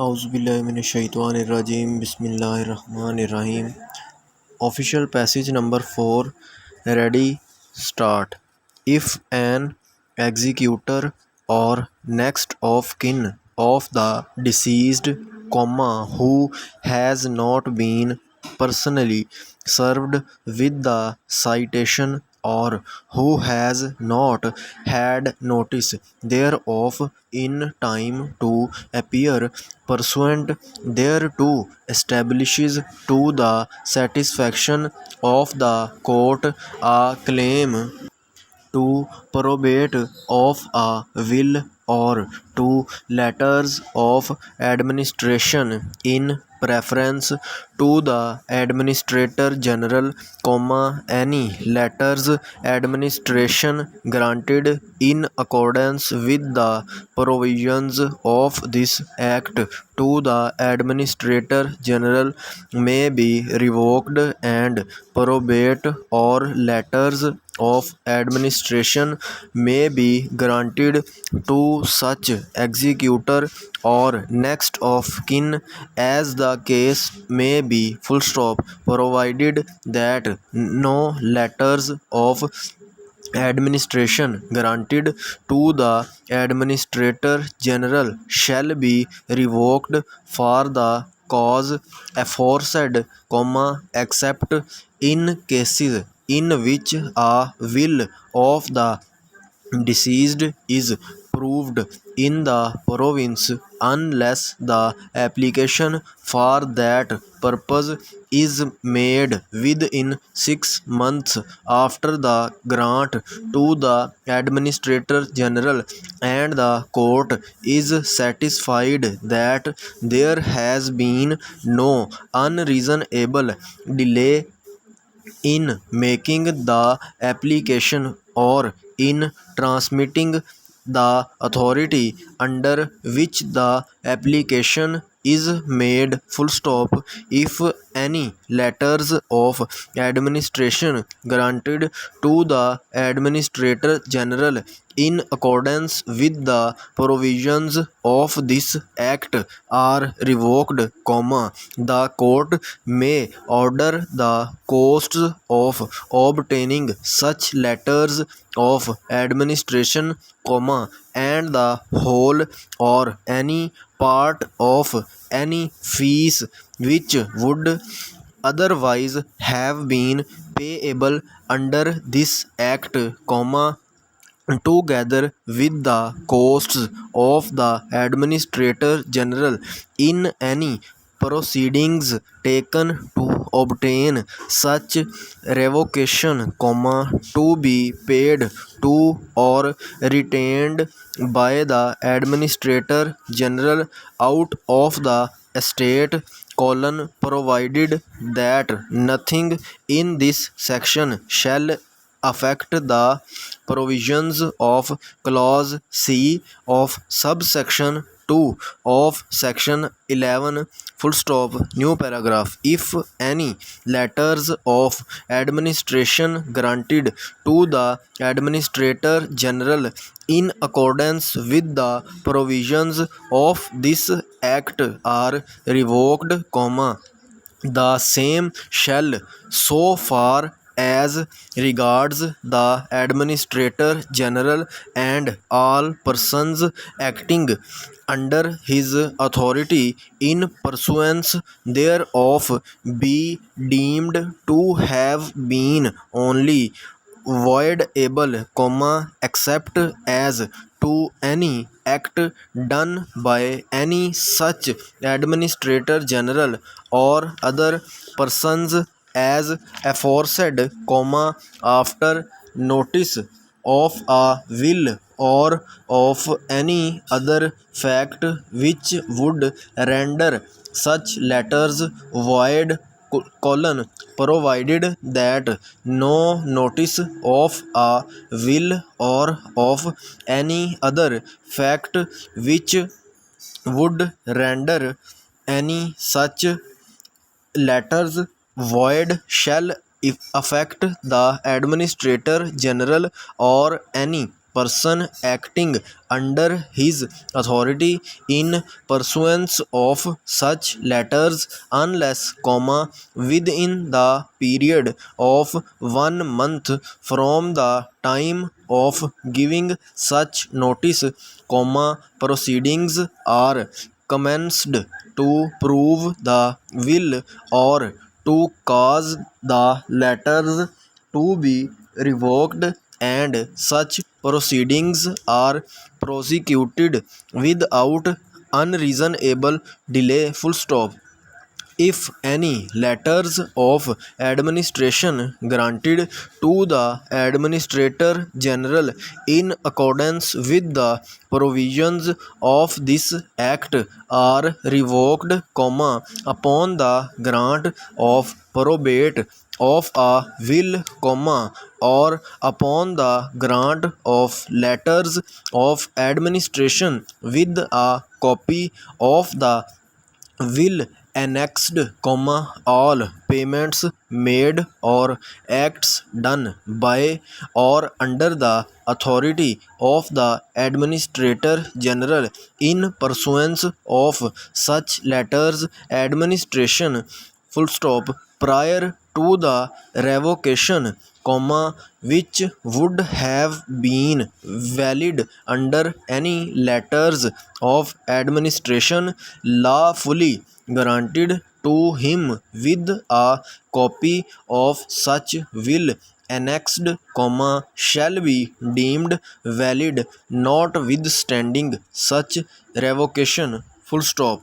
Auzubillahiminash-shaytanir-rajim. Bismillahir-rahmanir-rahim. Official passage number 4. Ready, start. If an executor or next of kin of the deceased, who has not been personally served with the citation or who has not had notice thereof in time to appear pursuant thereto establishes to the satisfaction of the court a claim to probate of a will or to letters of administration in preference to the administrator general, any letters administration granted in accordance with the provisions of this act to the administrator general may be revoked, and probate or letters of administration may be granted to such executor or next of kin as the case may be, provided that no letters of administration granted to the administrator general shall be revoked for the cause aforesaid, except in cases in which a will of the deceased is proved in the province, unless the application for that purpose is made within 6 months after the grant to the administrator general, and the court is satisfied that there has been no unreasonable delay in making the application or in transmitting the authority under which the application is made, if any letters of administration granted to the administrator general in accordance with the provisions of this act are revoked, the court may order the costs of obtaining such letters of administration, and the whole or any part of any fees which would otherwise have been payable under this act, together with the costs of the administrator general in any proceedings taken to obtain such revocation, to be paid to or retained by the administrator general out of the estate, provided that nothing in this section shall affect the provisions of clause C of subsection 2 of section 11, new paragraph. If any letters of administration granted to the administrator general in accordance with the provisions of this act are revoked, the same shall, so far as regards the administrator general and all persons acting under his authority in pursuance thereof, be deemed to have been only voidable, except as to any act done by any such administrator general or other persons as aforesaid, after notice of a will or of any other fact which would render such letters void, provided that no notice of a will or of any other fact which would render any such letters void shall affect the administrator general or any person acting under his authority in pursuance of such letters unless, within the period of 1 month from the time of giving such notice, proceedings are commenced to prove the will or to cause the letters to be revoked, and such proceedings are prosecuted without unreasonable delay. Full stop. If any letters of administration granted to the Administrator General in accordance with the provisions of this Act are revoked, upon the grant of probate of a will, or upon the grant of letters of administration with a copy of the will annexed, all payments made or acts done by or under the authority of the Administrator General in pursuance of such letters administration, full stop, prior to the revocation, which would have been valid under any letters of administration lawfully granted to him with a copy of such will annexed, shall be deemed valid notwithstanding such revocation, full stop.